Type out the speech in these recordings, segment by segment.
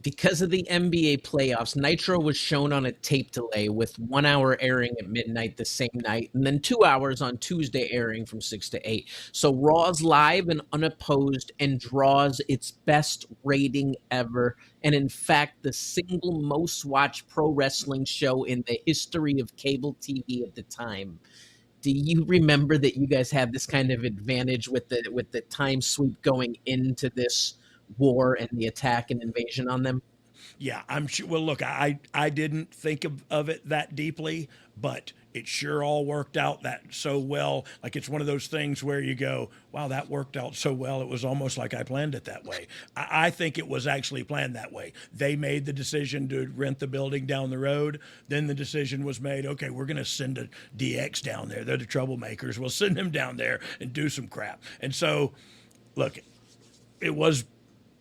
Because of the NBA playoffs, Nitro was shown on a tape delay with 1 hour airing at midnight the same night, and then 2 hours on Tuesday airing from 6 to 8. So Raw's live and unopposed and draws its best rating ever. And in fact, the single most watched pro wrestling show in the history of cable TV at the time. Do you remember that you guys had this kind of advantage with the time sweep going into this war and the attack and invasion on them? Yeah, I'm sure. Well, look, I didn't think of it that deeply, but it sure all worked out that so well. Like it's one of those things where you go, wow, that worked out so well. It was almost like I planned it that way. I think it was actually planned that way. They made the decision to rent the building down the road. Then the decision was made, okay, we're going to send a DX down there. They're the troublemakers. We'll send them down there and do some crap. And so, look, it was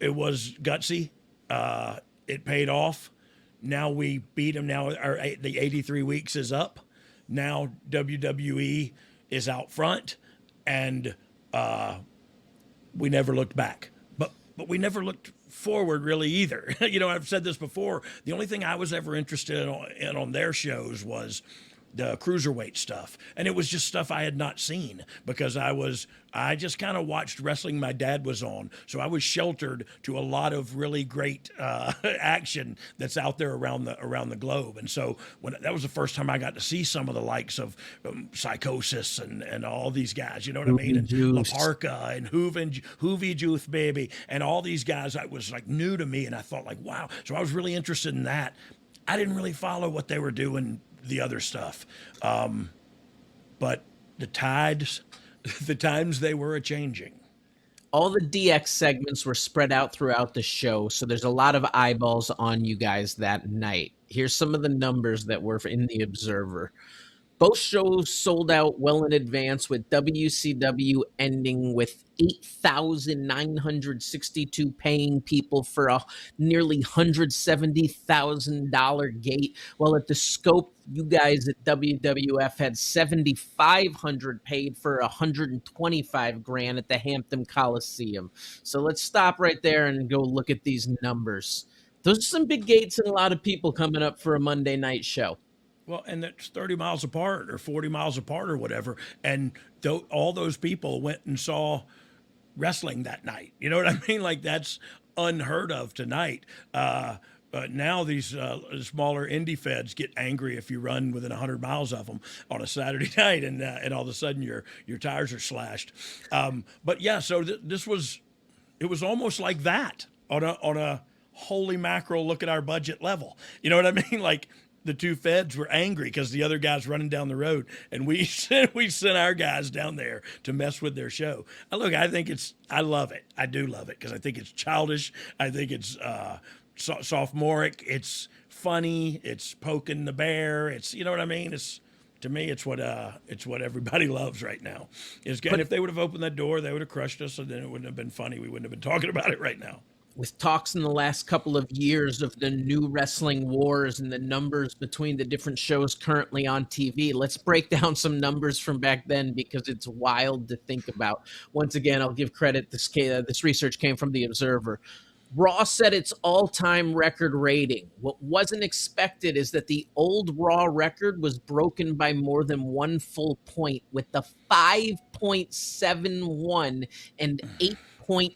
gutsy. It paid off. Now we beat them. Now the 83 weeks is up. Now WWE is out front, and we never looked back. But we never looked forward really either. I've said this before. The only thing I was ever interested in on their shows was the Cruiserweight stuff. And it was just stuff I had not seen because I just kind of watched wrestling my dad was on. So I was sheltered to a lot of really great action that's out there around the globe. And so that was the first time I got to see some of the likes of Psychosis and all these guys, you know what I mean? And La Parka and Hoovy Juice Baby and all these guys that was like new to me. And I thought like, wow. So I was really interested in that. I didn't really follow what they were doing the other stuff. But the times they were a-changing. All the DX segments were spread out throughout the show, so there's a lot of eyeballs on you guys that night. Here's some of the numbers that were in the Observer. Both shows sold out well in advance, with WCW ending with 8,962 paying people for a nearly $170,000 gate, while at the Scope, you guys at WWF had 7,500 paid for $125,000 at the Hampton Coliseum. So let's stop right there and go look at these numbers. Those are some big gates and a lot of people coming up for a Monday night show. Well, and that's 30 miles apart or 40 miles apart or whatever. And all those people went and saw wrestling that night. You know what I mean? Like that's unheard of tonight. But now these smaller indie feds get angry if you run within 100 miles of them on a Saturday night, and all of a sudden your tires are slashed. But yeah, so it was almost like that on a holy mackerel, look at our budget level. You know what I mean? Like the two feds were angry because the other guy's running down the road, and we sent our guys down there to mess with their show. Look, I love it. I do love it because I think it's childish. I think it's sophomoric. It's funny. It's poking the bear. It's, you know what I mean? To me, it's what everybody loves right now. And if they would have opened that door, they would have crushed us, and then it wouldn't have been funny. We wouldn't have been talking about it right now. With talks in the last couple of years of the new wrestling wars and the numbers between the different shows currently on TV, let's break down some numbers from back then because it's wild to think about. Once again, I'll give credit. This research came from The Observer. Raw set its all-time record rating. What wasn't expected is that the old Raw record was broken by more than one full point, with the 5.71 and 8.20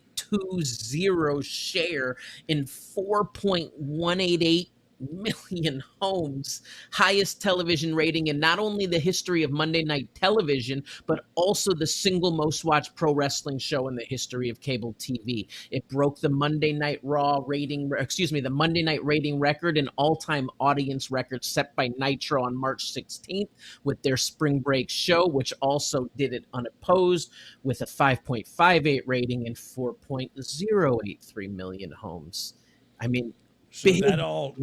share in 4.188 million homes, highest television rating in not only the history of Monday Night Television, but also the single most watched pro wrestling show in the history of cable TV. It broke the Monday Night the Monday Night rating record, an all-time audience record set by Nitro on March 16th with their spring break show, which also did it unopposed with a 5.58 rating and 4.083 million homes. I mean, so that all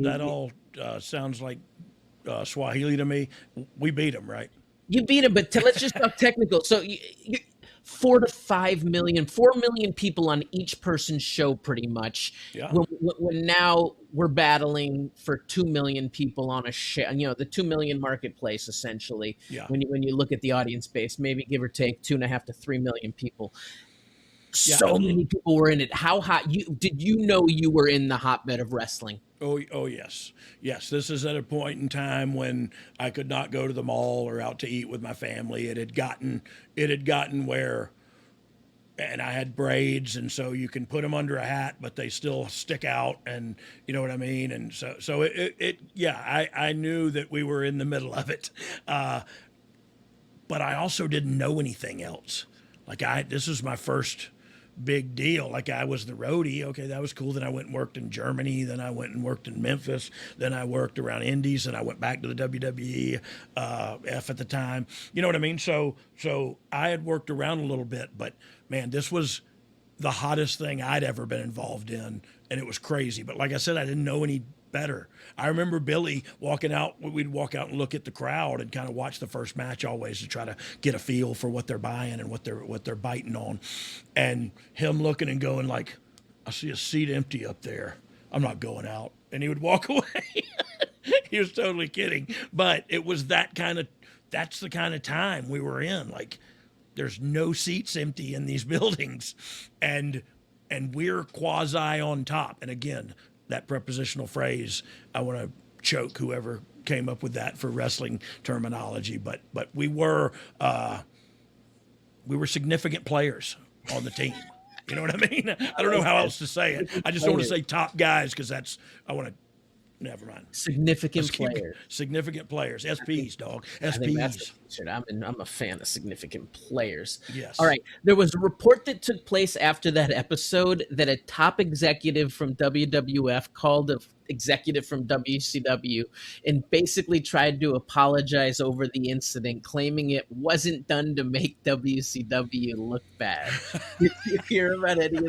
sounds like Swahili to me. We beat them, right? You beat them, but let's just talk technical. So 4 million people on each person's show, pretty much. Yeah. When now we're battling for 2 million people on a show, the 2 million marketplace, essentially. Yeah. When you look at the audience base, maybe give or take 2.5 to 3 million people. Yeah. So many people were in it. How hot you know you were in the hotbed of wrestling? Oh yes, yes. This is at a point in time when I could not go to the mall or out to eat with my family. It had gotten where, and I had braids, and so you can put them under a hat, but they still stick out, and you know what I mean. And so yeah. I knew that we were in the middle of it, but I also didn't know anything else. Like this was my first big deal. Like I was the roadie. Okay, that was cool. Then I went and worked in Germany. Then I went and worked in Memphis. Then I worked around Indies. And I went back to the WWE F at the time. You know what I mean? So I had worked around a little bit, but man, this was the hottest thing I'd ever been involved in, and it was crazy. But like I said, I didn't know any better. I remember Billy walking out. We'd walk out and look at the crowd and kind of watch the first match always to try to get a feel for what they're buying and what they're biting on, and him looking and going like, "I see a seat empty up there. I'm not going out," and he would walk away. He was totally kidding, but it was that's the kind of time we were in. Like, there's no seats empty in these buildings, and we're quasi on top. And again, that prepositional phrase, I want to choke whoever came up with that for wrestling terminology, but we were significant players on the team. You know what I mean? I don't know how else to say it. I just don't want to say top guys because I want to. Never mind. Significant players. Significant players. SPs, dog. SPs. I'm a fan of significant players. Yes. All right. There was a report that took place after that episode that a top executive from WWF called an executive from WCW and basically tried to apologize over the incident, claiming it wasn't done to make WCW look bad. Did you hear about any of